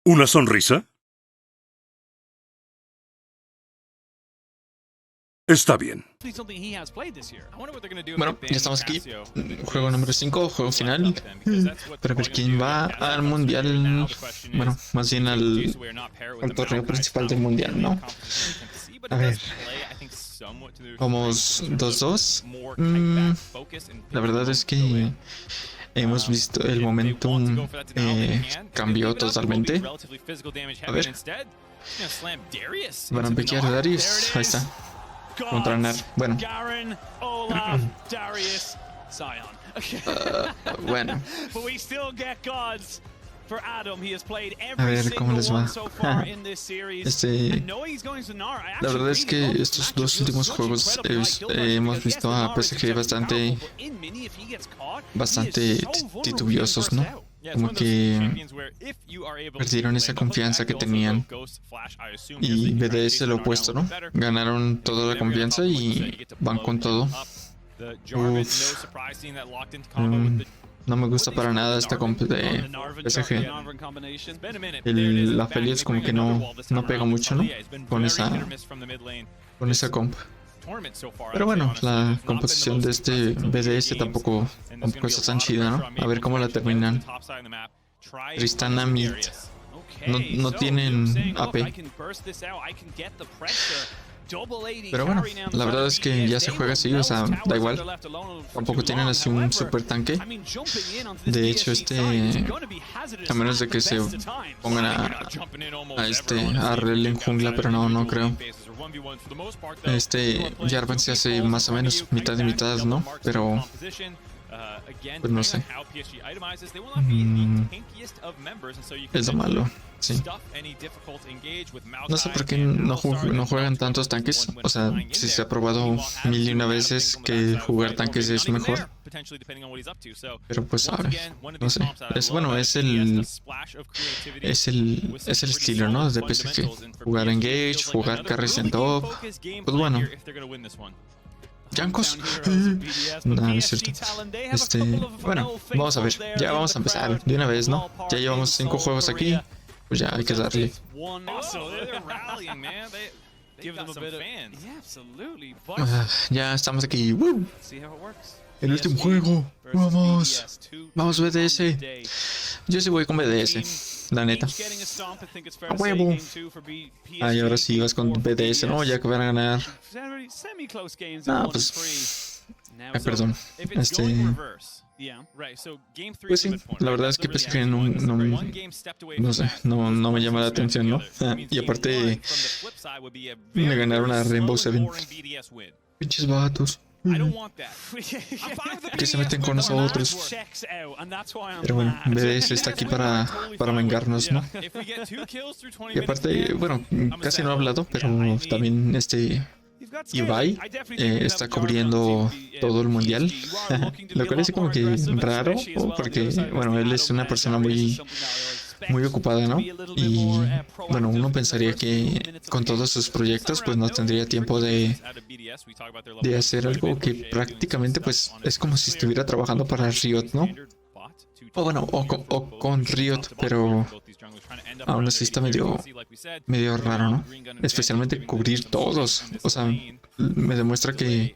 ¿Una sonrisa? Está bien. Bueno, ya estamos aquí. Juego número 5, juego final. Para ver quién va al mundial. Bueno, más bien al torneo principal del mundial, ¿no? A ver. Vamos 2-2. La verdad es que hemos visto el momentum cambió totalmente. A ver. Van a piquear a Darius. Ahí está. Contra Ganar. Bueno. Bueno. A ver cómo les va. La verdad es que estos dos últimos juegos hemos visto a PSG bastante titubiosos, ¿no? Como que perdieron esa confianza que tenían. Y BDS lo opuesto, ¿no? Ganaron toda la confianza y van con todo. Uf. No me gusta para nada esta comp de PSG. La Feliz como que no pega mucho, ¿no? Con esa comp. Pero bueno, la composición de este BDS tampoco está tan chida, ¿no? A ver cómo la terminan. Tristana Mid. No tienen AP. Pero bueno, la verdad es que ya se juega así, o sea, da igual. Tampoco tienen así un super tanque. De hecho, a menos de que se pongan a Rel en jungla, pero no creo. Jarvan se hace más o menos mitad y mitad, ¿no? Pero pues no sé. Es lo malo, sí. No sé por qué no juegan tantos tanques. O sea, si se ha probado mil y una veces que jugar tanques es mejor. Pero pues sabe, no sé. Es el estilo, ¿no? De PSG. Jugar engage, jugar carries en top. Pues bueno. Yankos. No, es cierto. Bueno, vamos a ver. Ya vamos a empezar de una vez, ¿no? Ya llevamos 5 juegos aquí. Pues ya hay que darle. Ya estamos aquí. ¡Woo! El último juego. Vamos BDS. Yo sí voy con BDS, la neta. A huevo. Ay, ahora sí vas con BDS, ¿no? Ya que van a ganar. No, pues. Ay, perdón. Pues sí, la verdad es que PSG no sé, no me llama la atención, ¿no? Y aparte me ganaron a Rainbow Seven. Pinches vatos. Que se meten con nosotros. Pero bueno, BDS está aquí para vengarnos, ¿no? Y aparte, bueno, casi no he hablado, pero también Ibai está cubriendo todo el mundial, lo cual es como que raro, porque bueno, él es una persona muy ocupada, ¿no? Y bueno, uno pensaría que con todos sus proyectos pues no tendría tiempo de hacer algo que prácticamente pues es como si estuviera trabajando para Riot, ¿no? O bueno, o con Riot, pero aún así está medio raro, ¿no? Especialmente cubrir todos. O sea, me demuestra que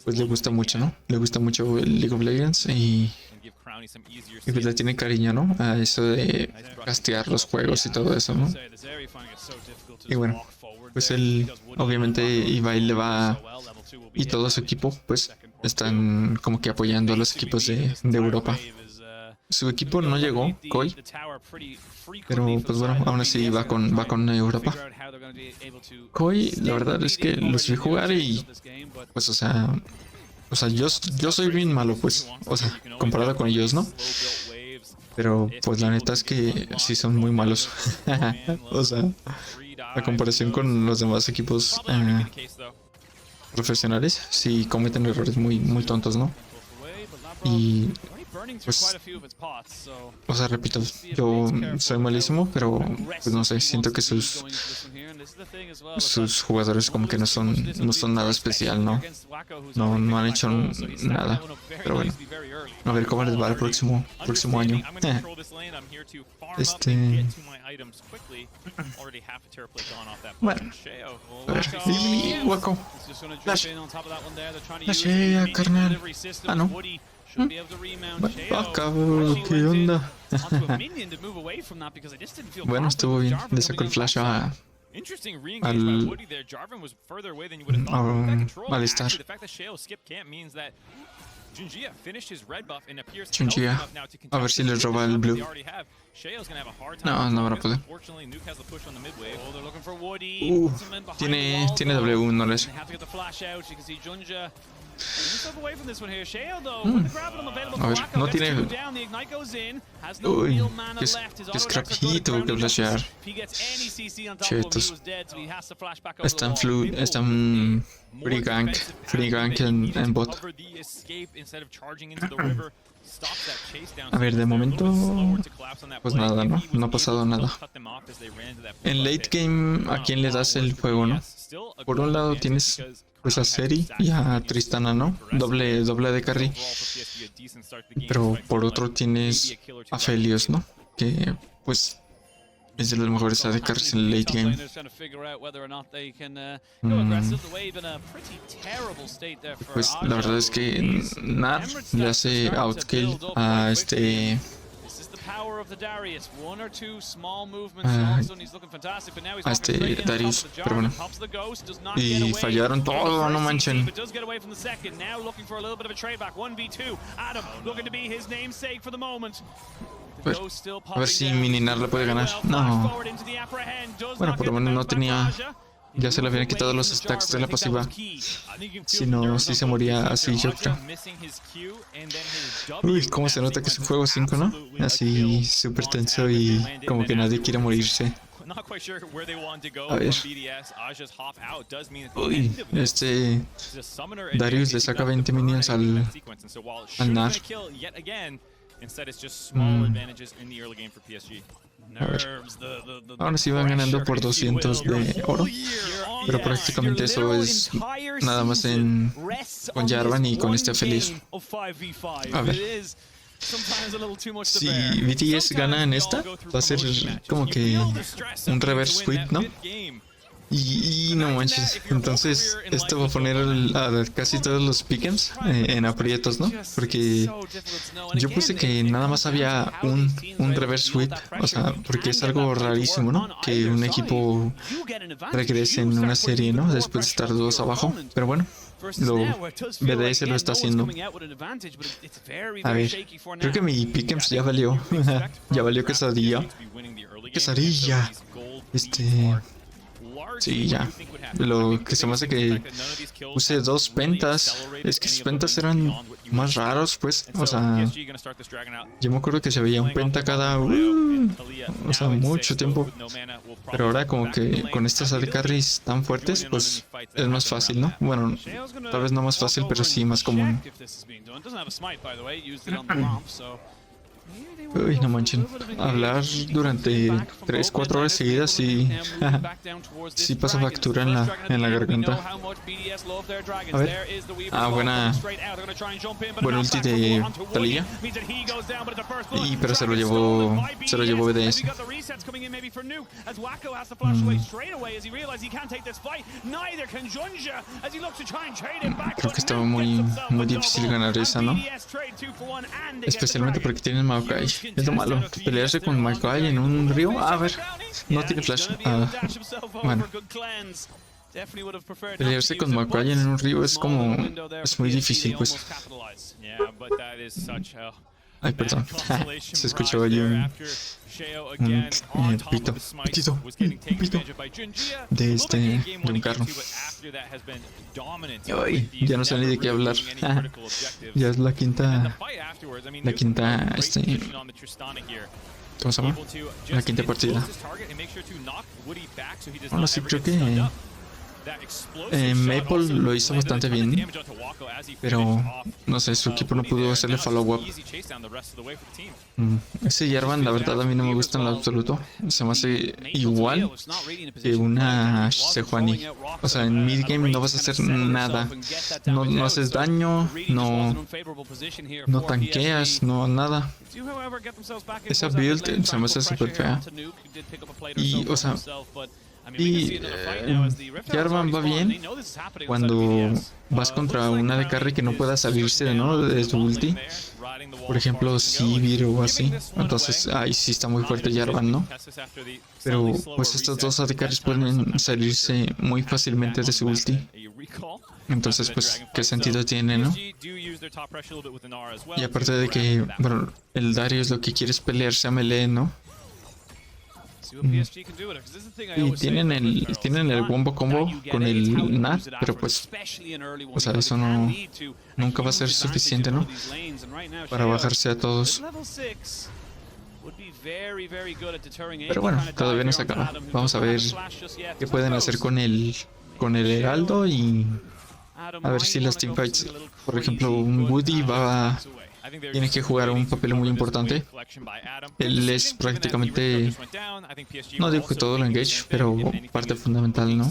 pues le gusta mucho, ¿no? Le gusta mucho el League of Legends y pues le tiene cariño, ¿no? A eso de castear los juegos y todo eso, ¿no? Y bueno, pues él, obviamente, Ibai le va y todo su equipo, pues están como que apoyando a los equipos de Europa. Su equipo no llegó, Koi, pero pues bueno, aún así va con Europa. Koi, la verdad es que los vi jugar y pues o sea, yo soy bien malo, pues, o sea, comparado con ellos, ¿no? Pero pues la neta es que sí son muy malos. O sea, a comparación con los demás equipos profesionales, sí cometen errores muy tontos, ¿no? Y pues, o sea, repito, yo soy malísimo, pero pues no sé, siento que sus jugadores como que no son nada especial, ¿no? No han hecho nada. Pero bueno, a ver cómo les va el próximo año. Bueno, a ver. Y Hueco. Flash. Flashea, carnal. Ah, no. Bueno, acabo. ¿Qué onda? Bueno, estuvo bien. Le sacó el flash al estar. Junjia, a ver si les roba el blue. No, no van a poder. Tiene W, no les. A ver, no tiene. Uy, qué scrapito que flashear. Chetos. Están free gank en bot. A ver, de momento, pues nada, ¿no? No ha pasado nada. En late game, ¿a quién le das el juego, no? Por un lado tienes pues a Seri y a Tristana, ¿no? Doble de carry. Pero por otro tienes a Felios, ¿no? Que pues es de los mejores AD carries en el late game. Pues la verdad es que Nar le hace outkill a Darius, pero bueno. Y fallaron todo, no manchen. A ver si Mininar le puede ganar. No. Bueno, por lo menos no tenía. Ya se le habían quitado los stacks de la pasiva. Si no, si se moría así, yo creo. Uy, cómo se nota que es un juego 5, ¿no? Así súper tenso y como que nadie quiere morirse. A ver. Uy, Darius le saca 20 minions al Nar. A ver. Ahora sí van ganando por 200 de oro. Pero prácticamente eso es nada más con Jarvan y con este feliz. A ver. Si BTS gana en esta, va a ser como que un reverse sweep, ¿no? Y no manches, entonces esto va a poner a casi todos los pick'ems en aprietos, ¿no? Porque yo puse que nada más había un reverse sweep, o sea, porque es algo rarísimo, ¿no? Que un equipo regrese en una serie, ¿no? Después de estar dos abajo, pero bueno. BDS lo está haciendo. A ver, creo que mi pick'ems ya valió. Ya valió quesadilla. Quesadilla. Sí, ya. Lo que se me hace que use 2 pentas. Es que sus pentas eran más raros, pues. O sea, yo me acuerdo que se veía un penta cada. O sea, mucho tiempo. Pero ahora, como que con estas AD carries tan fuertes, pues es más fácil, ¿no? Bueno, tal vez no más fácil, pero sí más común. Uy, no manchen. Hablar durante 3-4 horas seguidas y sí pasa factura en la garganta. A ver. Buen ulti de Taliyah. Pero se lo llevó BDS. Creo que estaba muy difícil ganar esa, ¿no? Especialmente porque tienen Maokai. Es lo malo. Pelearse con Maokai en un río. A ver, no tiene flash. Bueno. Pelearse con Maokai en un río es como. Es muy difícil, pues. Ay, perdón. Se escuchó allí un pito de un carro. Ay, ya no sé ni de qué hablar. Ya es la quinta, ¿cómo se llama? La quinta partida. Bueno, sí, creo que Maple lo hizo bastante bien, pero no sé, su equipo no pudo hacerle follow-up. Ese Jarvan, la verdad, a mí no me gusta en lo absoluto. Se me hace igual que una Sejuani. O sea, en mid-game no vas a hacer nada. No haces daño, no tanqueas, no nada. Esa build se me hace súper fea. Y, o sea, Jarvan va bien cuando vas contra una de carry que no pueda salirse, ¿no?, de su ulti. Por ejemplo, Sivir o así. Entonces, ahí sí está muy fuerte Jarvan, ¿no? Pero, pues estos dos AD carries pueden salirse muy fácilmente de su ulti. Entonces, pues, ¿qué sentido tiene, no? Y aparte de que, bueno, el Darius lo que quiere es pelearse a melee, ¿no? Y tienen el wombo combo con el Nat, pero pues, o sea, eso nunca va a ser suficiente, ¿no?, para bajarse a todos. Pero bueno, todavía no se acaba. Vamos a ver qué pueden hacer con el Heraldo y a ver si las teamfights, por ejemplo, un Woody tiene que jugar un papel muy importante. Él es prácticamente, no digo que todo lo engage, pero parte fundamental, ¿no?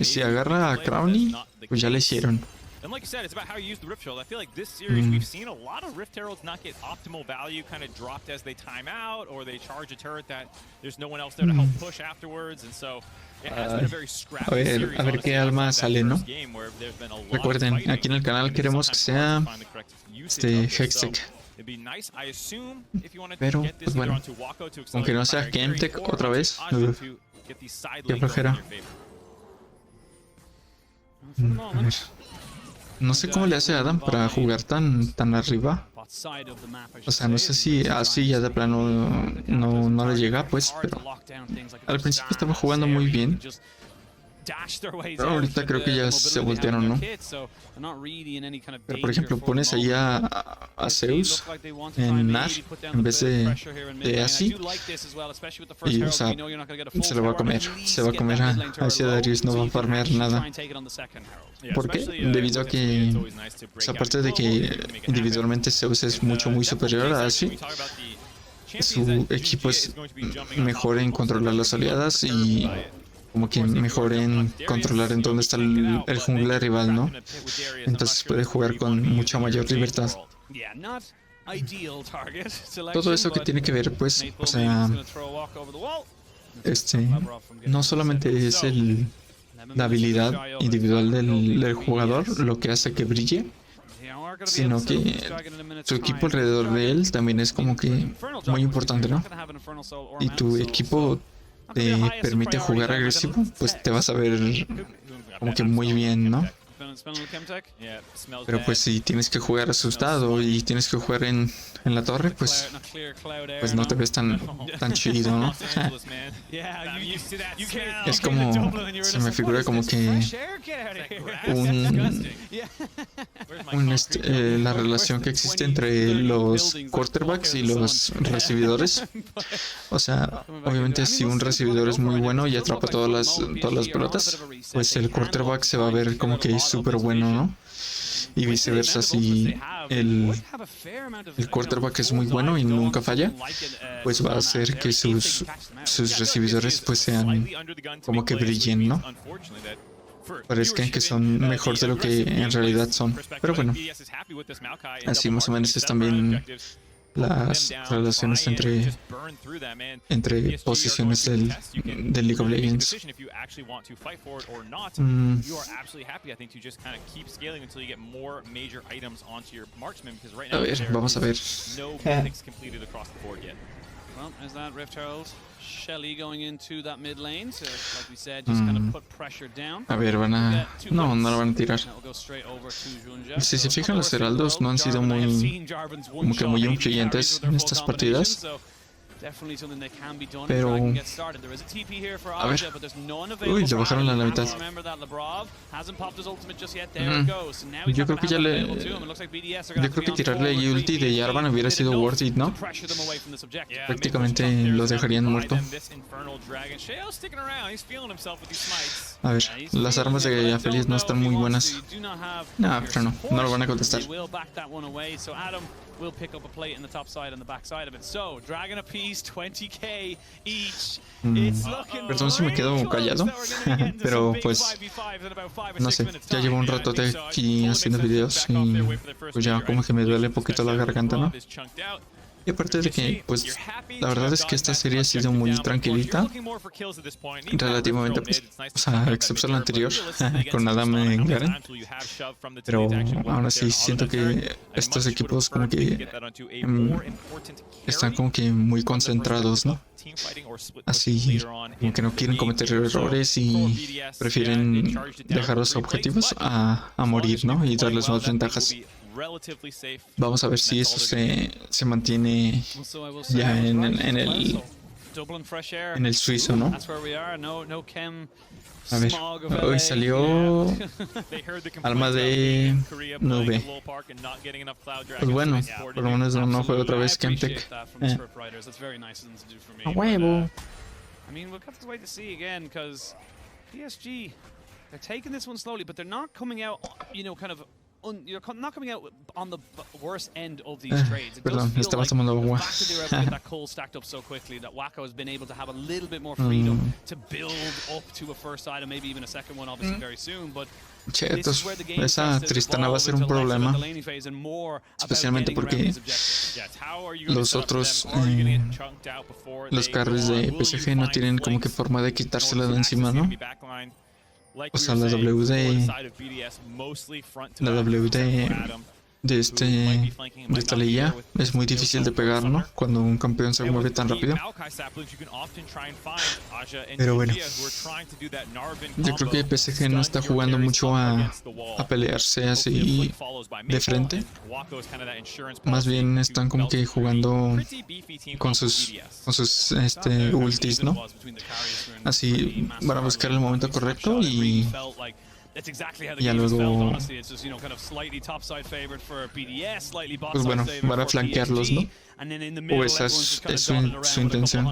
Si agarra a Crowley, pues ya le hicieron. And like you said, it's about how you use the Rift Herald. I feel like this series we've seen a lot of Rift Heralds not get optimal value kind of dropped as they time out, or they charge a turret that there's no one else there to help push afterwards, and so it has been a very scrappy series. A ver qué alma sale, ¿no? Recuerden, aquí en el canal queremos que sea Hextech. Pero, pues bueno, aunque no sea Chemtech otra vez, qué flojera. A ver. No sé cómo le hace Adam para jugar tan arriba. O sea, no sé si así ya de plano no le llega, pues, pero al principio estaba jugando muy bien. Pero ahorita creo que ya se voltearon, ¿no? Pero por ejemplo, pones ahí a Zeus en Nash en vez de así. Y, o sea, se lo va a comer. Se va a comer a ese Darius, no va a farmear nada. ¿Por qué? Debido a que, pues, aparte de que individualmente Zeus es muy superior a Ashe, su equipo es mejor en controlar las oleadas y como que mejor en controlar en dónde está el jungla rival, ¿no? Entonces puede jugar con mucha mayor libertad. Todo eso que tiene que ver, pues, o sea, no solamente es la habilidad individual del jugador lo que hace que brille, sino que su equipo alrededor de él también es como que muy importante, ¿no? Y tu equipo te permite jugar agresivo, pues te vas a ver como que muy bien, ¿no? Pero pues si tienes que jugar asustado y tienes que jugar en la torre, pues no te ves tan chido, ¿no? Es como, se me figura como que la relación que existe entre los quarterbacks y los recibidores. O sea, obviamente si un recibidor es muy bueno y atrapa todas las pelotas, pues el quarterback se va a ver como que es súper bueno, ¿no? Y viceversa, si el quarterback es muy bueno y nunca falla, pues va a hacer que sus recibidores pues sean como que brillen, ¿no? Parezcan que son mejor de lo que en realidad son. Pero bueno, así más o menos es también las relaciones entre posiciones del League of Legends. A ver, vamos a ver. Well, there's that Rift Herald. Shelly going into that mid lane to, like we said, just kind of put pressure down. A ver, no la van a tirar. Si se fijan, los heraldos no han sido muy influyentes en estas partidas. Pero a ver, uy, le bajaron a la mitad. Yo creo que yo creo que tirarle ahí ulti de Jarvan hubiera sido worth it, ¿no? Prácticamente lo dejarían muerto. A ver, las armas de Feliz no están muy buenas. No, pero no lo van a contestar. Will pick up a plate in the top side and the back side of it. So, Dragon apiece, 20k each. Perdón si me quedo callado, pero pues no sé, ya llevo un rato de aquí haciendo videos y pues ya como que me duele un poquito la garganta, ¿no? Y aparte de que, pues, la verdad es que esta serie ha sido muy tranquilita, relativamente, pues, o sea, excepto la anterior, con Adam en Garen, pero aún así siento que estos equipos como que están como que muy concentrados, ¿no? Así, como que no quieren cometer errores y prefieren dejar los objetivos a morir, ¿no? Y darles más ventajas. Vamos a ver si eso se mantiene ya en el suizo, ¿no? A ver, hoy salió alma de nube. Pues bueno, por lo menos no juego otra vez Chemtech. A huevo. PSG, they're taking this one slowly, but they're not coming out, you know, kind of you're not coming out on the worst end of these trades. It Perdón, does estaba feel tomando like agua. the fact that they were able to get that coal stacked up so quickly that Wacko has been able to have a little bit more freedom to build up to a first item, maybe even a second one, obviously very soon. But chetos, esa Tristana va a ser un problema, especialmente porque los otros, los carries de PSG no tienen como que forma de quitársela de encima, ¿no? O sea, la WD de esta liga es muy difícil de pegar, ¿no? Cuando un campeón se mueve tan rápido. Pero bueno, yo creo que PSG no está jugando mucho a pelearse así de frente. Más bien están como que jugando con sus ultis, ¿no? Así van a buscar el momento correcto y ya luego, pues bueno, van a flanquearlos, ¿no? O esa es su intención.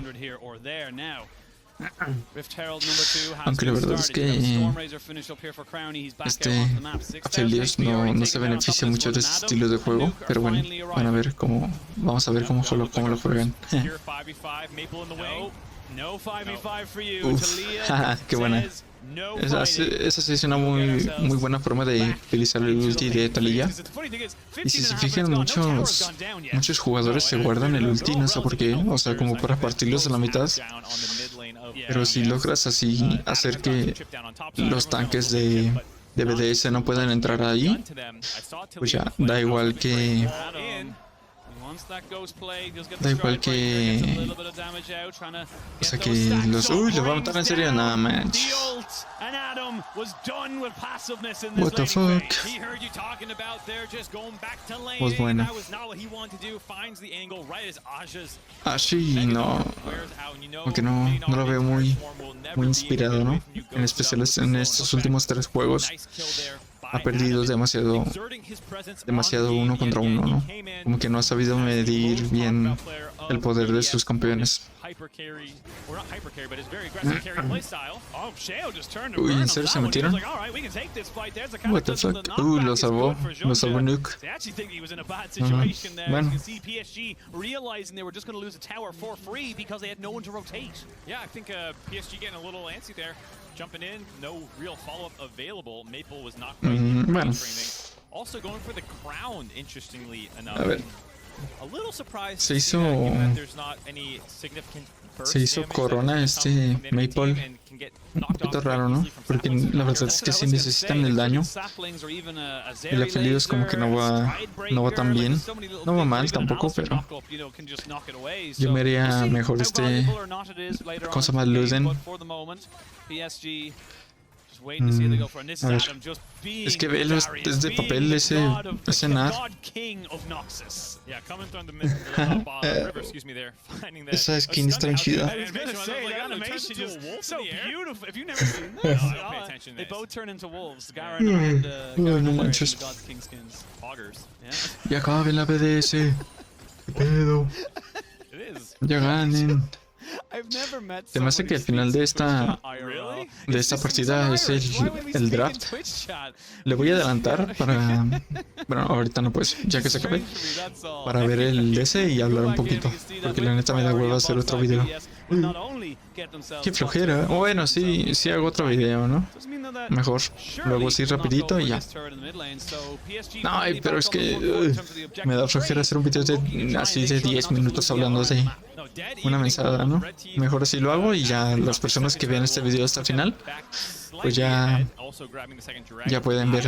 Aunque la verdad es que Aphelios no se beneficia mucho de este estilo de juego, pero bueno, vamos a ver cómo lo juegan. Qué buena. Esa sí es una muy buena forma de utilizar el ulti de Taliyah. Y si se fijan, muchos jugadores se guardan el ulti, no sé por qué, o sea, como para partirlos a la mitad. Pero si logras así hacer que los tanques de BDS no puedan entrar ahí, pues ya da igual que o sea que los los va a matar en serio, nada man. What the fuck. Pues bueno. Así no. Aunque no lo veo muy inspirado, ¿no? En especial en estos últimos 3 juegos. Ha perdido demasiado uno contra uno, ¿no? Como que no ha sabido medir bien el poder de sus campeones. Uy, ¿en serio se metieron? What the fuck? Lo salvó Nuke. Bueno. Jumping in, no real follow-up available. Maple was not bueno. Also going for the crown, interestingly enough. A ver. A little surprised se hizo corona Maple. Un poquito raro, ¿no? Porque la verdad es que sí necesitan el daño. El Aphelios como que no va tan bien. No va mal tampoco, pero yo me haría mejor cosa más Luden. A ver, es que velo, es de papel ese Nar. Esa skin está bien chida. No manches. Ya acaben la BDS. ¿Qué pedo? Ya ganen. Se me hace que al final de esta partida es el draft. Le voy a adelantar para... Bueno, ahorita no pues, ya que se acabe. Para ver el DS y hablar un poquito. Porque la neta me da hueva hacer otro video. Qué flojera. Bueno, sí hago otro video, ¿no? Mejor. Luego sí rapidito y ya. No, pero es que... me da flojera hacer un video así de 10 minutos hablando de una mensada, ¿no? Mejor así lo hago y ya las personas que vean este video hasta el final, pues ya pueden ver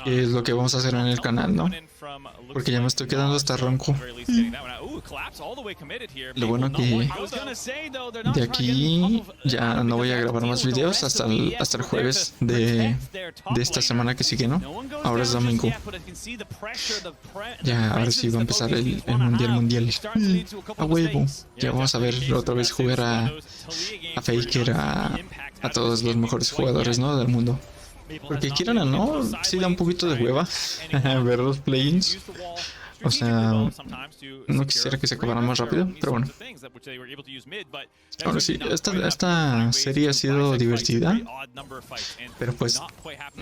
qué es lo que vamos a hacer en el canal, ¿no? Porque ya me estoy quedando hasta ronco. Lo bueno que de aquí ya no voy a grabar más videos hasta el jueves de esta semana que sigue, ¿no? Ahora es domingo. Ya, ahora sí va a empezar el mundial. A huevo. Ya vamos a ver otra vez jugar a Faker, a todos los mejores jugadores, ¿no? Del mundo. Porque quieran o no, sí da un poquito de hueva ver los play-ins. O sea, no quisiera que se acabara más rápido, pero bueno. Ahora sí, esta serie ha sido divertida, pero pues,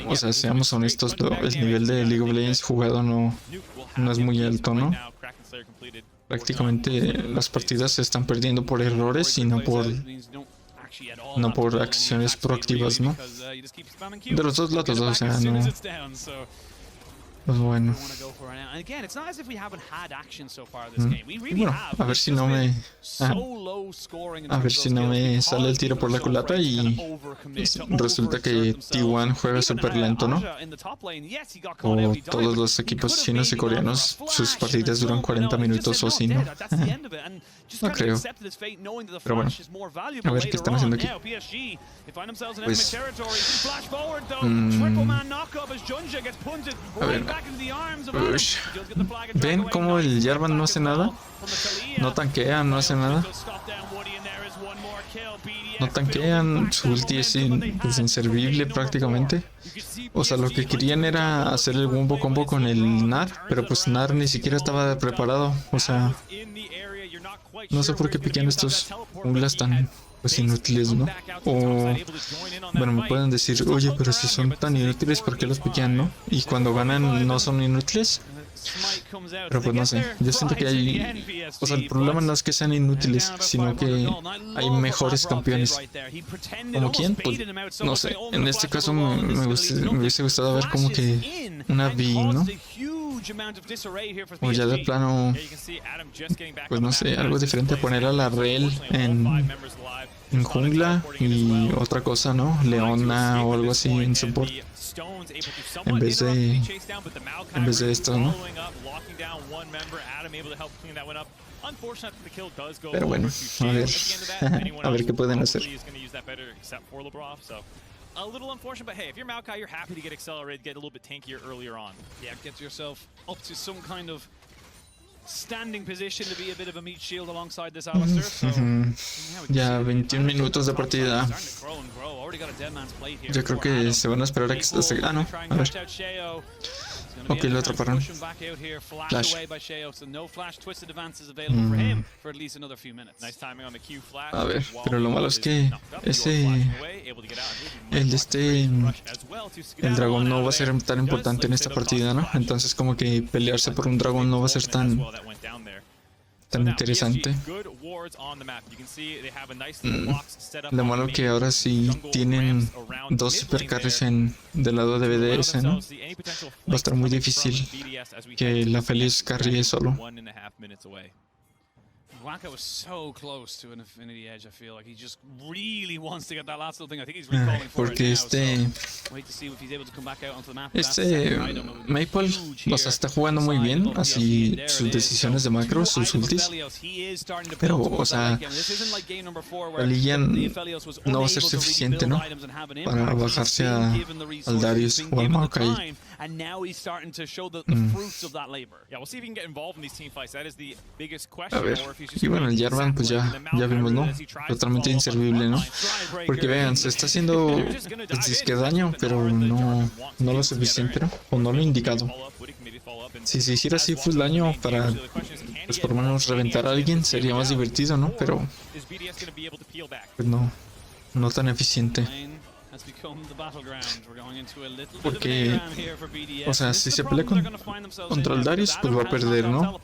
o sea, seamos honestos, el nivel de League of Legends jugado no es muy alto, ¿no? Prácticamente las partidas se están perdiendo por errores y no por acciones proactivas, ¿no? De los dos lados, o sea, no. Pues bueno. Bueno, a ver si no me... A ver si no me sale el tiro por la culata y resulta que T1 juega súper lento, ¿no? O todos los equipos chinos y coreanos, sus partidas duran 40 minutos o así, ¿no? No creo. Pero bueno, a ver qué están haciendo aquí. Pues... a ver. Ush. ¿Ven cómo el Jarvan no hace nada? No tanquean, no hace nada. No tanquean, su ulti es pues, inservible prácticamente. O sea, lo que querían era hacer el wombo combo con el Nar, pero pues Nar ni siquiera estaba preparado. O sea, no sé por qué piquean estos junglas tan pues inútiles, ¿no? O bueno, me pueden decir, oye, pero si son tan inútiles, ¿por qué los piquean, no? Y cuando ganan no son inútiles. Pero pues no sé, yo siento que hay... O sea, el problema no es que sean inútiles, sino que hay mejores campeones. ¿Como quién? Pues no sé, en este caso me hubiese gustado ver como que una Vi, ¿no? O ya de plano, pues no sé, algo diferente, poner a la Rel en jungla y otra cosa, ¿no? Leona o algo así en support. En vez de esto, ¿no? Pero bueno, a ver qué pueden hacer. A little unfortunate, but hey, if you're Maokai, you're happy to get accelerated, get a little bit tankier earlier on. Yeah, get yourself up to some kind of standing position to be a bit of a meat shield alongside this Alistair. So, ya 21 minutos de partida. Yo creo que se van a esperar a que se... Ah, no, a ver. Ok, lo atraparon. Flash. A ver, pero lo malo es que el dragón no va a ser tan importante en esta partida, ¿no? Entonces como que pelearse por un dragón no va a ser tan interesante. Lo malo que ahora sí tienen dos supercarries del lado de BDS, ¿no? Va a estar muy difícil que la Feliz carrie solo. Waka was so close to an Infinity Edge. I feel like he just really wants to get that last little thing. I think he's recalling for it Porque now, so wait to see if he's able to come back out onto the map. Maple, o sea, está jugando muy bien, así sus decisiones de macro, sus ultis. Pero, o sea, la liga no va a ser suficiente, ¿no? Para bajarse al Darius o al Maokai. And now he's starting to show the fruits of that labor. Yeah, we'll see if he can get involved in these team fights. That is the biggest question. A ver, y bueno, el Jarvan pues ya vimos, ¿no? Totalmente inservible, ¿no? Porque vean, se está haciendo pues, disque daño, pero no lo suficiente, ¿no? O no lo indicado. Si se hiciera así full daño para pues por lo menos reventar a alguien sería más divertido, ¿no? Pero pues no tan eficiente. Porque, o sea, si se pelea contra el Darius, pues va a perder, ¿no?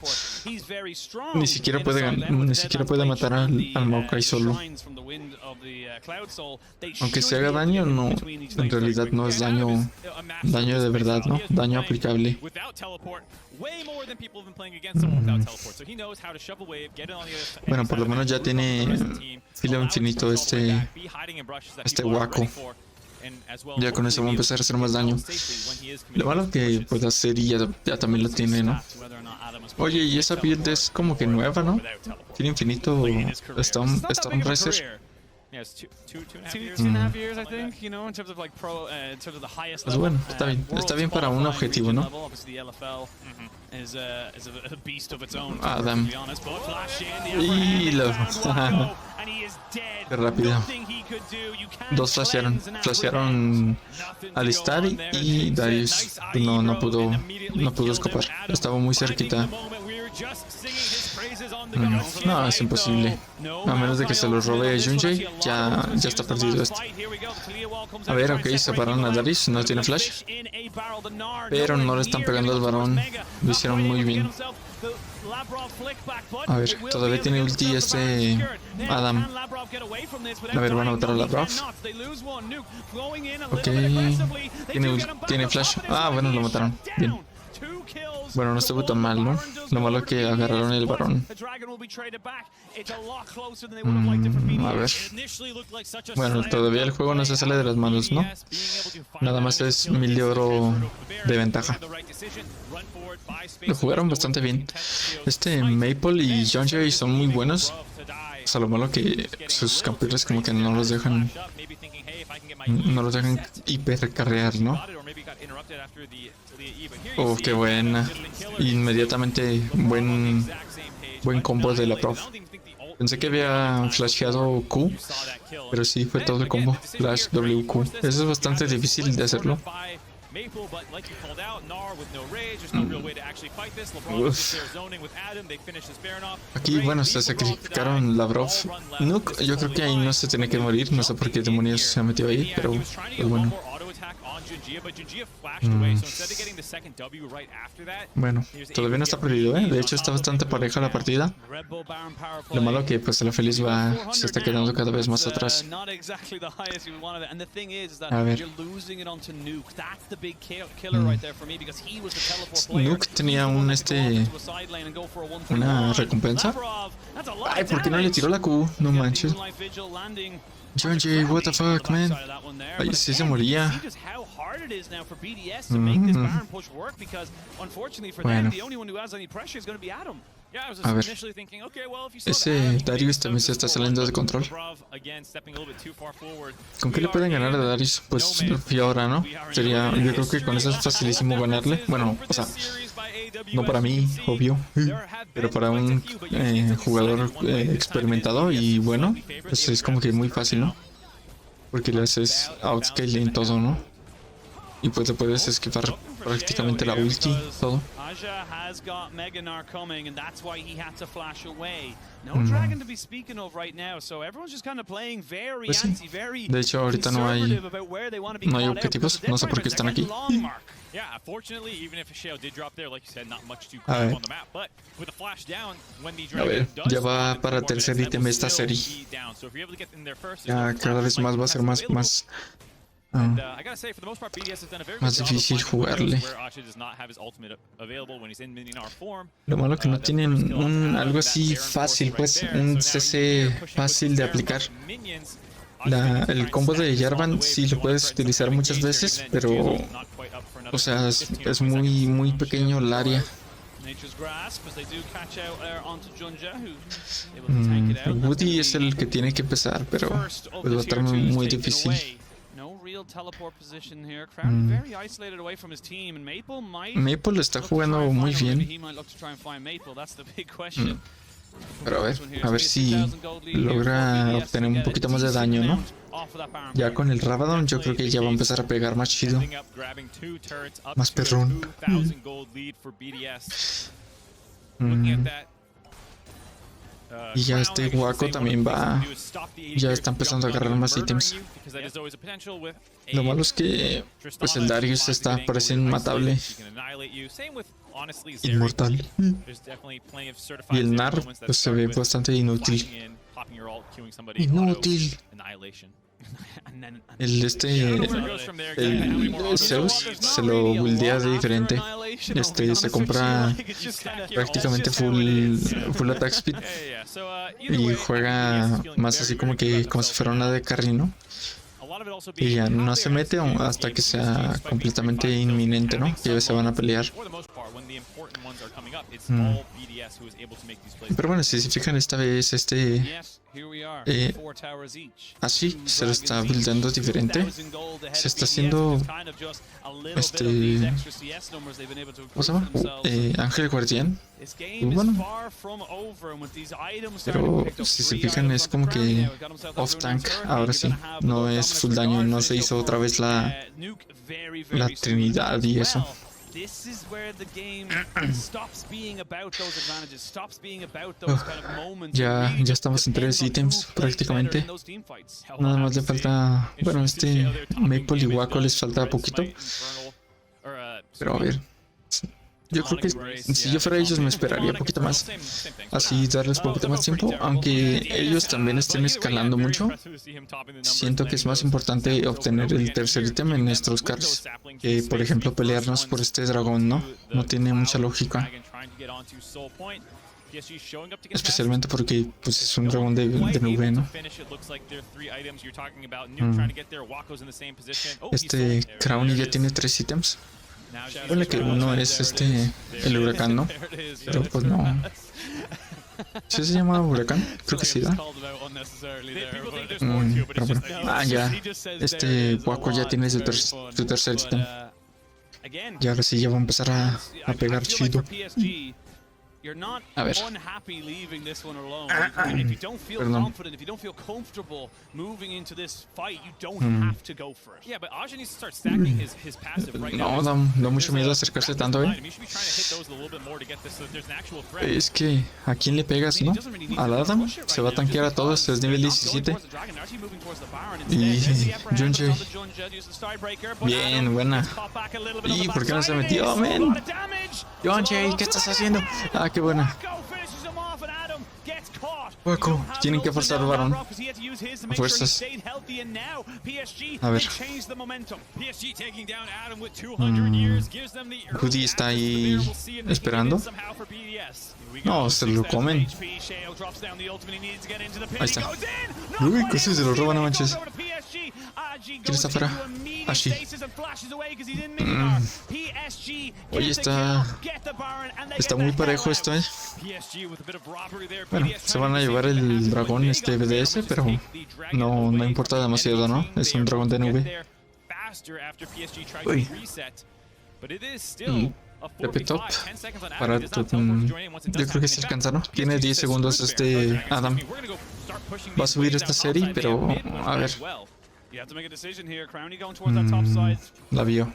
Ni siquiera puede matar al Maokai solo. Aunque se haga daño, no, en realidad no es daño de verdad, ¿no? Daño aplicable. Bueno, por lo menos ya tiene filo infinito este Waco. Ya con eso va a empezar a hacer más daño. Lo malo que puede hacer y ya también lo tiene, ¿no? Oye, y esa build es como que nueva, ¿no? Tiene infinito Storm Racer. Pues bueno, está bien para un objetivo, ¿no? Adam. Y lo... Qué rápido. Dos flashearon Alistar y Darius. No pudo escapar. Estaba muy cerquita. No, es imposible. A menos de que se lo robe Junjay, ya está perdido esto. A ver, ok, separaron a Darius, no tiene flash. Pero no le están pegando al varón. Lo hicieron muy bien. A ver, todavía tiene ulti Adam. A ver, van a matar a Labrov. Ok. Tiene flash. Ah, bueno, lo mataron. Bien. Bueno, no estuvo tan mal, ¿no? Lo malo es que agarraron el varón. A ver. Bueno, todavía el juego no se sale de las manos, ¿no? Nada más es 1000 de oro de ventaja. Lo jugaron bastante bien. Maple y Junjay son muy buenos. O sea, lo malo que sus campeones como que no los dejan hipercarrear, ¿no? Oh, qué buena. Inmediatamente buen combo de la prof. Pensé que había flasheado Q, pero sí fue todo el combo. Flash WQ. Eso es bastante difícil de hacerlo. Aquí, bueno, se sacrificaron Labrov. Nuke, yo creo que ahí no se tiene que morir. No sé por qué demonios se metió ahí, pero pues bueno. Bueno, todavía no está perdido, ¿eh? De hecho está bastante pareja la partida. Lo malo que pues la Feliz se está quedando cada vez más atrás. A ver. Nuke tenía una recompensa. Ay, ¿por qué no le tiró la Q? No manches. Junjay, what the fuck, man. Ay, sí se moría. Bueno. A ver, ese Darius también se está saliendo de control. ¿Con qué le pueden ganar a Darius? Pues Fiora, ¿no? Yo creo que con eso es facilísimo ganarle. Bueno, o sea, no para mí, obvio, pero para un jugador experimentado y bueno, pues es como que muy fácil, ¿no? Porque le haces outscaling todo, ¿no? Y pues le puedes esquivar prácticamente la ulti, todo. Pues sí. De hecho, ahorita no hay objetivos, no sé por qué están aquí. A ver, ya va para tercer ítem esta serie. Ya cada vez más va a ser más Más difícil jugarle. Lo malo que no tienen algo así fácil, pues un CC fácil de aplicar. El combo de Jarvan sí lo puedes utilizar muchas veces, pero o sea, es muy pequeño el área. Woody es el que tiene que empezar, pero pues va a estar muy difícil. Maple está jugando muy bien. Pero a ver si logra obtener un poquito más de daño, ¿no? Ya con el Rabadon yo creo que ya va a empezar a pegar más chido. Más perrón. Y ya este Guaco también ya está empezando a agarrar más ítems. Lo malo es que pues el Darius parece inmatable. Inmortal. Y el Nar pues se ve bastante inútil. Inútil. El Zeus se lo buildea de diferente. Se compra prácticamente full attack speed y juega más así como si fuera una de carry, ¿no? Y ya no se mete hasta que sea completamente inminente, ¿no? Que se van a pelear. Pero bueno, si se fijan, esta vez así se lo está buildando diferente. Se está haciendo ¿cómo se llama? Ángel Guardián. Bueno, pero si se fijan es como que off tank. Ahora sí, no es full daño, no se hizo otra vez la Trinidad y eso. Ya estamos en 3 ítems prácticamente. Nada más le falta, bueno, Maple y Waco les falta poquito. Pero a ver, yo creo que si yo fuera ellos me esperaría un poquito más, así darles un poquito más tiempo, aunque ellos también estén escalando mucho. Siento que es más importante obtener el tercer ítem en nuestros cards que, por ejemplo, pelearnos por este dragón, ¿no? No tiene mucha lógica. Especialmente porque pues es un dragón de nube, ¿no? Crowny ya tiene 3 ítems. Ponle que uno es el huracán, ¿no? Pero pues no. ¿Sí se llama huracán? Creo que sí, ¿da? Pero bueno. Ya. Guaco ya tiene su tercer ítem. Y ahora sí ya va a empezar a pegar chido. A ver. Perdón. No, da mucho miedo acercarse tanto, Es que, ¿a quién le pegas, no? Al Adam se va a tanquear a todos, es nivel 17. Y Junji. Bien, buena. ¿Y por qué no se metió, men? Junji, ¿qué estás haciendo? Qué buena. Hueco, tienen que forzar al varón. A fuerzas. A ver. Woody está ahí esperando. No, se lo comen. Ahí está. Uy, casi se lo roban, no manches. ¿Quién está afuera? Así. Oye, está muy parejo esto, Bueno, se van a llevar el dragón BDS, pero no importa demasiado, ¿no? Es un dragón de nube. Uy. Pepe Top para yo creo que se alcanza, ¿no? Tiene 10 segundos Adam. Va a subir esta serie, pero a ver. La vio.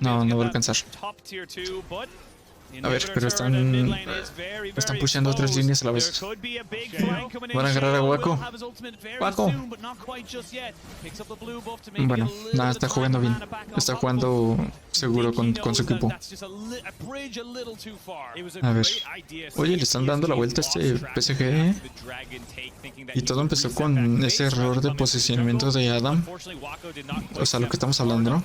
No va a alcanzar. A ver, pero están pusheando 3 líneas a la vez. Van a agarrar a Juego. Juego. Bueno, nada, está jugando bien. Está jugando seguro con su equipo. A ver. Oye, le están dando la vuelta a este PSG, ¿eh? Y todo empezó con ese error de posicionamiento de Adam. O sea, lo que estamos hablando, ¿no?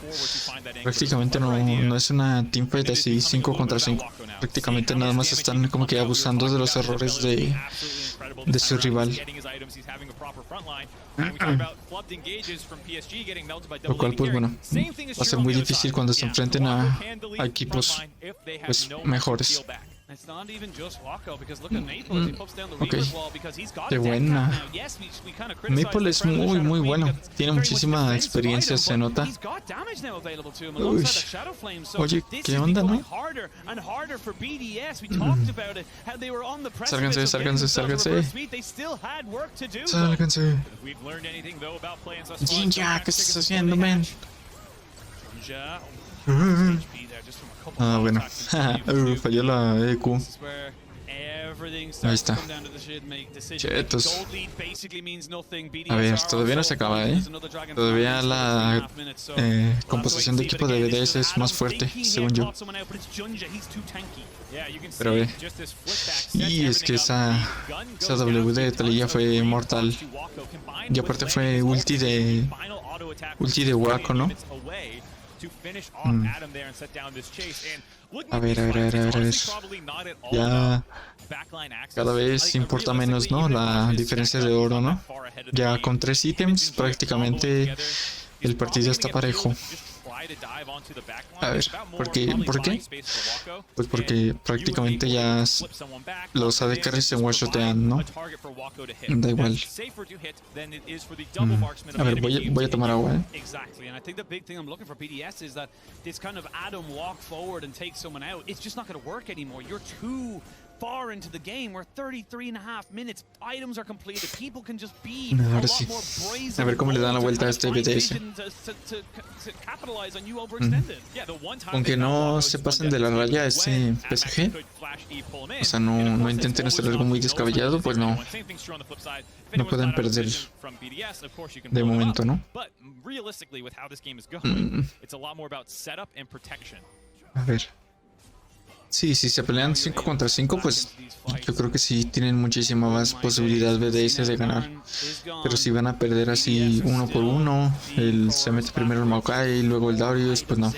Prácticamente no es una teamfight así 5 contra 5. Prácticamente nada más están como que abusando de los errores de su rival. Lo cual, pues bueno, va a ser muy difícil cuando se enfrenten a equipos pues mejores. Ok, qué buena. Maple es muy bueno. Tiene muchísima experiencia, se nota. Uy. Oye, ¿qué onda, no? Sálganse. Jinja, ¿qué estás haciendo, man? Ah, bueno. Falló la EQ. Ahí está. Chetos. A ver, todavía no se acaba, ¿eh? Todavía la composición de equipo de BDS es más fuerte, según yo. Pero a ver. Y es que esa W de Taliyah fue mortal. Y aparte fue ulti de Juego, ¿no? A ver. Ya cada vez importa menos, ¿no? La diferencia de oro, ¿no? Ya con 3 ítems prácticamente el partido está parejo. A ver, ¿por qué? Pues porque prácticamente ya los AD carries se one-shotean, ¿no? Da igual. A ver, voy a tomar agua, ¿eh? Far into the game, we're 33.5 minutes. Items are completed. People can just be Ahora sí. A ver cómo le dan la vuelta a este BTS. Aunque no se pasen de la raya este PSG, o sea, no intenten hacer algo muy descabellado, pues no pueden perder de momento, ¿no? A ver. Sí, si se pelean 5 contra 5, pues yo creo que sí tienen muchísima más posibilidad BDS de ganar. Pero si van a perder así 1 por 1, se mete primero el Maokai, luego el Darius, pues no.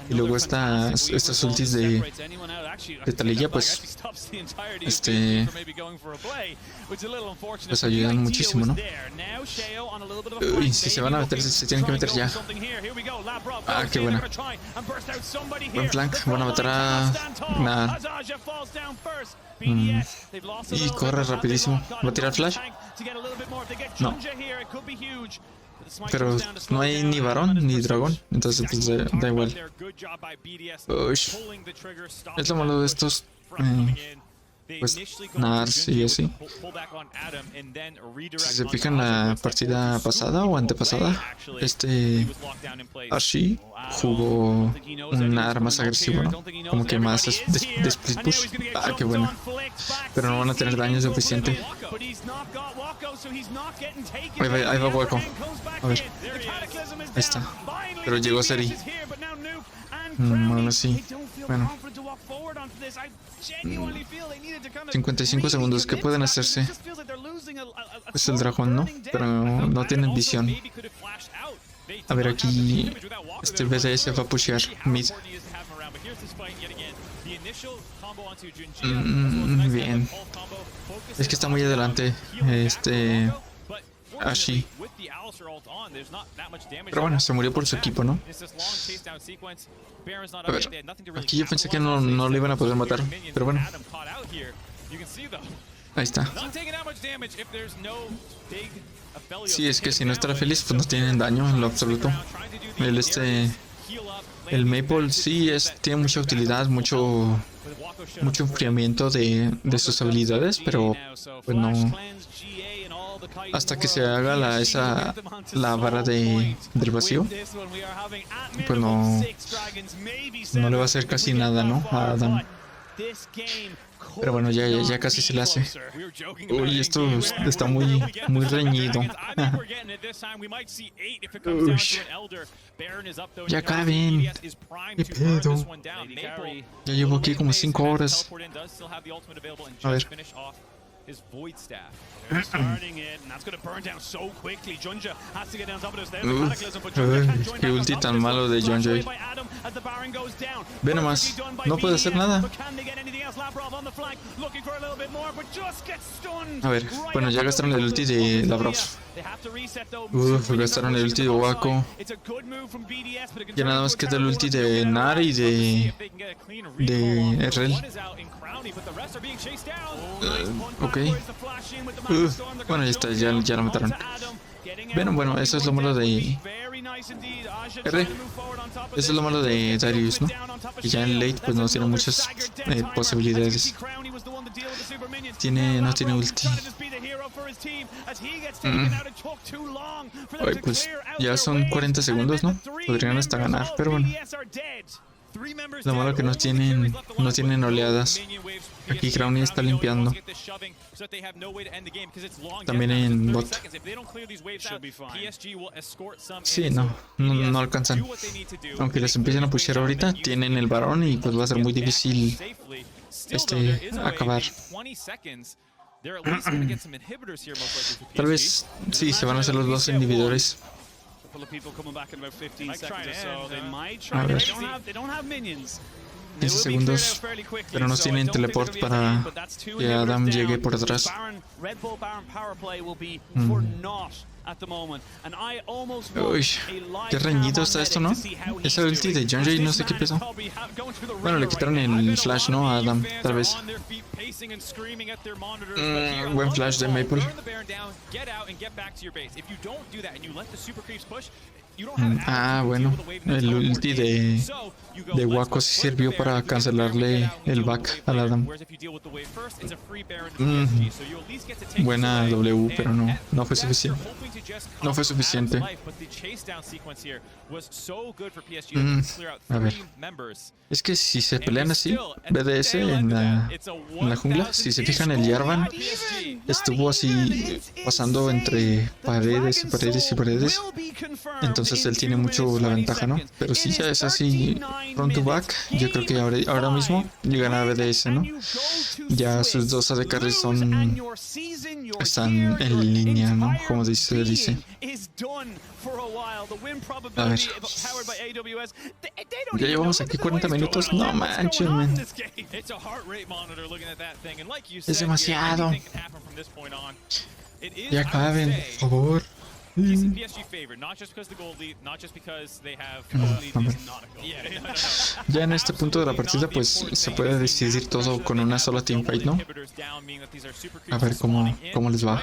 Y luego estas ultis de Taliyah, pues pues ayudan muchísimo, ¿no? Y si se van a meter, se tienen que meter ya. Ah, qué buena. Buen flank, van a matar a Ganar. Y corre rapidísimo. ¿Va a tirar flash? No. Pero no hay ni varón ni dragón, entonces pues da igual. Uy. Es lo malo de estos pues Nars y así. Si se fijan la partida pasada o antepasada, Archie jugó un Nar más agresivo, ¿no? Como que más de split push. Ah, qué bueno. Pero no van a tener daño suficiente. Ahí va Juego. A ver. Ahí está. Pero llegó Seri. Bueno, sí. Bueno. 55 segundos. ¿Qué pueden hacerse? Es el dragón, ¿no? Pero no tienen visión. A ver, aquí este BDS va a pushear mid. Bien. Es que está muy adelante Ashi. Pero bueno, se murió por su equipo, ¿no? A ver, aquí yo pensé que no lo iban a poder matar, pero bueno. Ahí está. Sí, es que si no está feliz, pues no tienen daño en lo absoluto. El Maple sí tiene mucha utilidad, mucho enfriamiento de sus habilidades, pero pues no. Hasta que se haga la vara del vacío, pues no le va a hacer casi nada, ¿no? A Adam. Pero bueno, ya casi se le hace. Uy, esto está muy reñido. Uy. Ya acaben. ¿Qué pedo? Ya llevo aquí como 5 horas. A ver. Qué ulti tan malo de John Joy. Ve nomás, no puede hacer nada. A ver, bueno, ya gastaron el ulti de Lavrov. Gastaron el ulti de Waco. Ya nada más queda el ulti de Nar y de RL. Ok. Bueno, ya está, ya lo mataron. Bueno, eso es lo malo de R. Eso es lo malo de Darius, ¿no? Y ya en late pues no tiene muchas posibilidades. No tiene ulti. Ay, pues ya son 40 segundos, ¿no? Podrían hasta ganar, pero bueno. Lo malo que no tienen oleadas. Aquí Crowny está limpiando. También en bot. Sí, no alcanzan. Aunque les empiecen a pushear ahorita, tienen el varón y pues va a ser muy difícil acabar. Tal vez sí, se van a hacer los dos inhibidores. A ver. 15 segundos, pero no tienen teleport para que Adam llegue por atrás. Uy, qué reñido está esto, ¿no? Esa ulti de John Jay no sé qué peso. Bueno, le quitaron el flash, ¿no? A Adam, tal vez. Buen flash de Maple. Bueno, el ulti de Waco sí sirvió para cancelarle el back al Adam. Buena W, pero no fue suficiente. No fue suficiente. A ver. Es que si se pelean así, BDS en la jungla, si se fijan, el Jarvan estuvo así pasando entre paredes y paredes y paredes. Entonces él tiene mucho la ventaja, ¿no? Pero si ya es así front to back, yo creo que ahora mismo llegan a BDS, ¿no? Ya sus dos AD carries están en línea, ¿no? Como se dice. A ver. Ya llevamos aquí 40 minutos. No manches, man. Es demasiado. Ya acaben, por favor. Ya en este punto de la partida pues se puede decidir todo con una sola teamfight, ¿no? A ver cómo les va.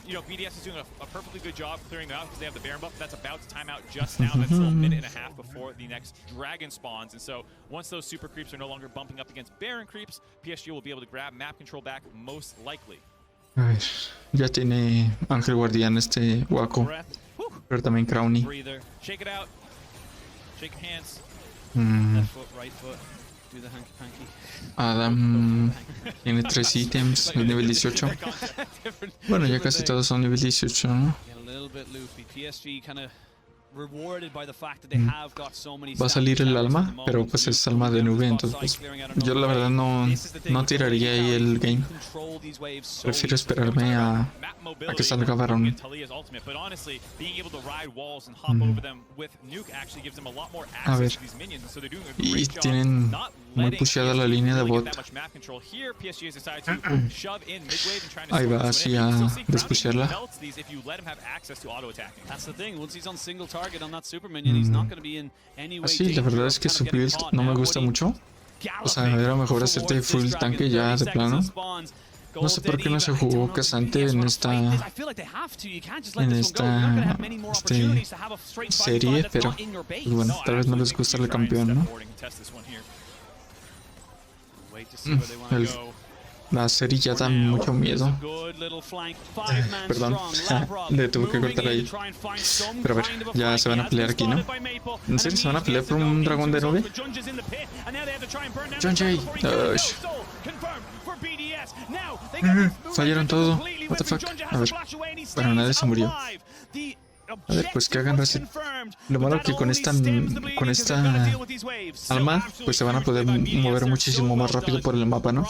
You know, BDS is doing a perfectly good job clearing them out because they have the Baron buff that's about to time out just now. That's still a minute and a half before the next dragon spawns. And so once those super creeps are no longer bumping up against Baron creeps, PSG will be able to grab map control back most likely. A ver, ya tiene Ángel Guardián este Waco, pero también Crowny. Shake it out. Shake hands. Left foot, right foot. Do the hanky panky. Adam tiene 3 ítems, es nivel 18. Bueno, ya casi todos son nivel 18, ¿no? Va a salir el alma, pero pues es alma de nube, entonces pues, yo la verdad no tiraría ahí el game. Prefiero esperarme a que salga varón. A ver. Y tienen muy pusheada la línea de bot. Ahí va hacia despushearla. Así, la verdad es que su build no me gusta mucho. O sea, era mejor hacerte full tanque ya de plano. No sé por qué no se jugó Casante en esta serie, pero pues bueno, tal vez no les gusta el campeón, ¿no? La serie ya da mucho miedo. Perdón, le tuve que cortar ahí. Pero a ver, ya se van a pelear aquí, ¿no? ¿En serio se van a pelear por un dragón de nube? John Jay. Fallaron todo. What the fuck. A ver. Bueno, nadie se murió. A ver, pues que hagan reset. Lo malo que con esta alma, pues se van a poder mover muchísimo más rápido por el mapa, ¿no?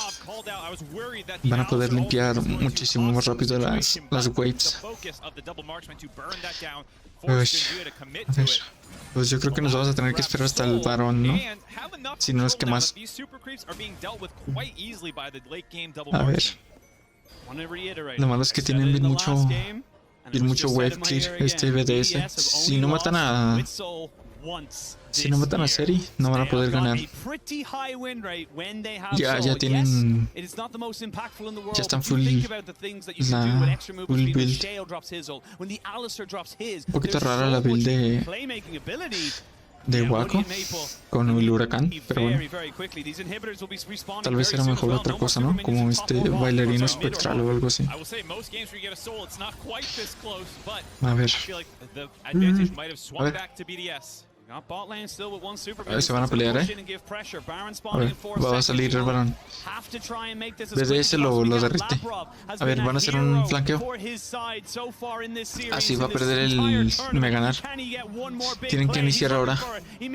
Van a poder limpiar muchísimo más rápido las waves. Pues, a ver, pues yo creo que nos vamos a tener que esperar hasta el varón, ¿no? Si no es que más. A ver. Lo malo es que tienen bien mucho wave clear este BDS. Si no matan a Seri, no van a poder ganar. Ya tienen. Ya están full build. Un poquito rara la build de Waco con el huracán, pero bueno, tal vez era mejor otra cosa, ¿no? Como bailarino espectral o algo así. A ver. A ver, se van a pelear, A ver, va a salir el varón. BDS lo derrite. A ver, van a hacer un flanqueo. Así va a perder el ganar. Tienen que iniciar ahora. Y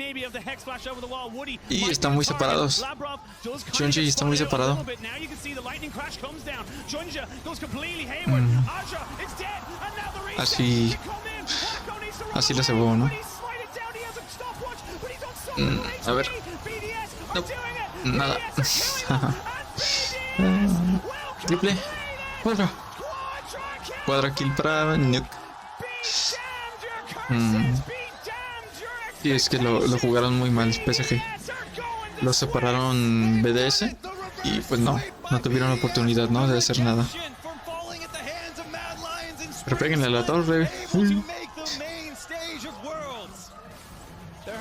están muy separados. Chunji está muy separado. Así la cebó, ¿no? A ver. No, nada. Triple. Cuadra kill para Nuke. Y es que lo jugaron muy mal PSG. Lo separaron BDS y pues no tuvieron la oportunidad, ¿no? De hacer nada. Pero péguenle a la torre.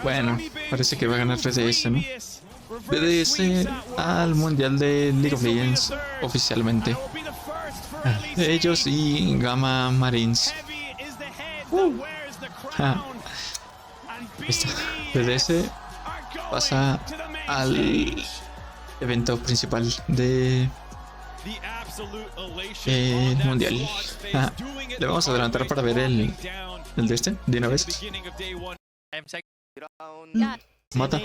Bueno, parece que va a ganar BDS, ¿no? BDS al mundial de League of Legends oficialmente. Ellos y Gamma Marines. BDS pasa al evento principal de mundial. Le vamos a adelantar para ver el de una vez. Mata. A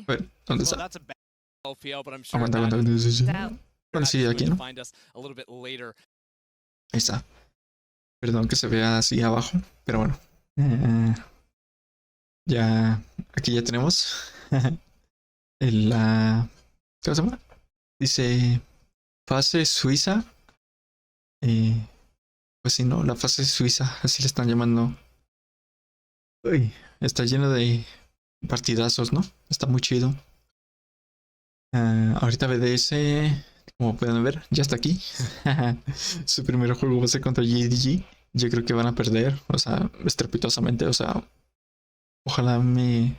ver, ¿dónde está? Aguanta. Bueno, sí, aquí, ¿no? Ahí está. Perdón que se vea así abajo, pero bueno. Aquí ya tenemos ¿cómo se llama? Dice fase suiza. Pues sí, no, la fase suiza, así le están llamando. Uy, está lleno de partidazos, ¿no? Está muy chido. Ahorita BDS, como pueden ver, ya está aquí. Su primer juego va a ser contra JDG. Yo creo que van a perder, o sea, estrepitosamente, o sea, ojalá me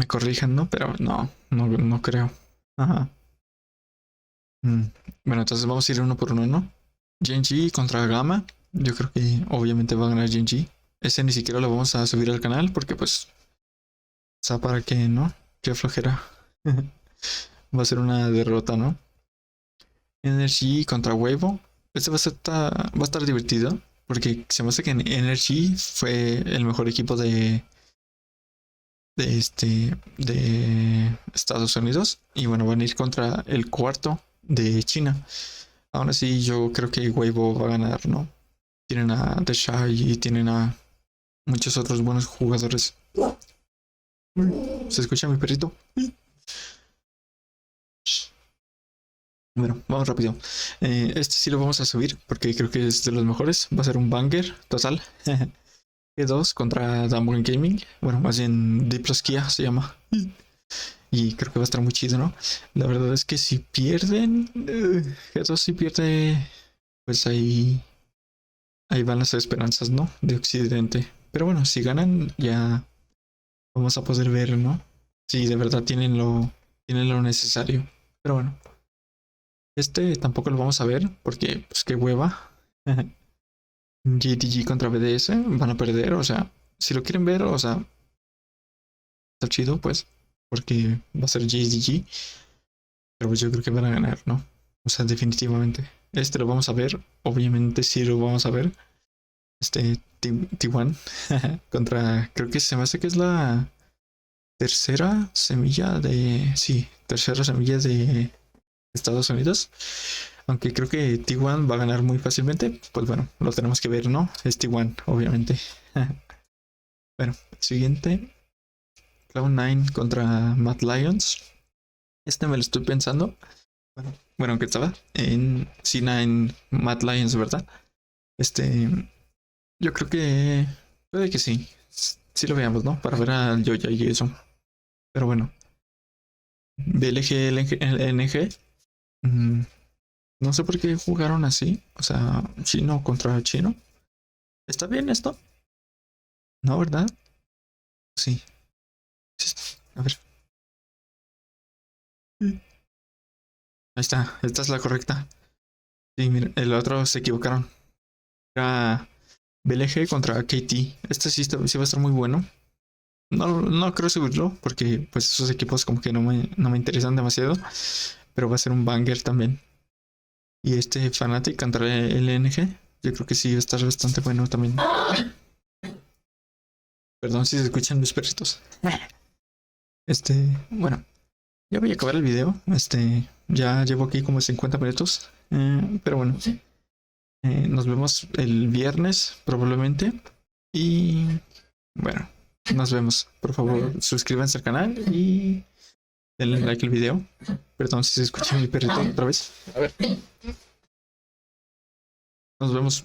corrijan, ¿no? Pero no creo. Ajá. Bueno, entonces vamos a ir uno por uno, ¿no? Genji contra Gamma. Yo creo que obviamente va a ganar Genji. Ese ni siquiera lo vamos a subir al canal porque pues... O sea, ¿para qué, no? Qué flojera. Va a ser una derrota, ¿no? Energy contra Juego. Este va a estar divertido. Porque se me hace que Energy fue el mejor equipo de Estados Unidos. Y bueno, van a ir contra el cuarto de China. Aún así yo creo que Weibo va a ganar, ¿no? Tienen a The Shy y tienen a muchos otros buenos jugadores. ¿Se escucha mi perrito? Bueno, vamos rápido. Este sí lo vamos a subir porque creo que es de los mejores. Va a ser un banger total. G2 contra Damwon Gaming. Bueno, más bien Diploskia se llama. Y creo que va a estar muy chido, ¿no? La verdad es que si pierden, G2 si pierde, pues ahí van las esperanzas, ¿no? De Occidente. Pero bueno, si ganan, ya vamos a poder ver, ¿no? Si de verdad tienen lo necesario. Pero bueno. Este tampoco lo vamos a ver porque, pues, qué hueva. GTG contra BDS van a perder, o sea, si lo quieren ver, o sea, está chido, pues, porque va a ser GTG, pero pues yo creo que van a ganar, ¿no? O sea, definitivamente. Este lo vamos a ver, obviamente sí lo vamos a ver. T1 contra, creo que se me hace que es la tercera semilla de Estados Unidos. Aunque creo que T1 va a ganar muy fácilmente. Pues bueno, lo tenemos que ver, ¿no? Es T1, obviamente. Bueno, siguiente. Cloud9 contra Mad Lions. Este me lo estoy pensando. Bueno, aunque estaba en Cina en Mad Lions, ¿verdad? Yo creo que puede que sí. Sí lo veamos, ¿no? Para ver al Yoya y eso. Pero bueno. BLG, LNG. No sé por qué jugaron así. O sea, chino contra chino. ¿Está bien esto? No, ¿verdad? Sí. A ver. Ahí está. Esta es la correcta. Sí, miren, el otro se equivocaron. Era BLG contra KT. Este sí va a estar muy bueno. No creo subirlo porque pues esos equipos como que no me interesan demasiado. Pero va a ser un banger también. Y Fnatic contra LNG. Yo creo que sí va a estar bastante bueno también. Perdón si se escuchan mis perritos. Bueno. Ya voy a acabar el video. Ya llevo aquí como 50 minutos. Pero bueno. Nos vemos el viernes probablemente. Y bueno, nos vemos. Por favor, suscríbanse al canal y denle like al video. Perdón si se escucha mi perrito otra vez. A ver. Nos vemos.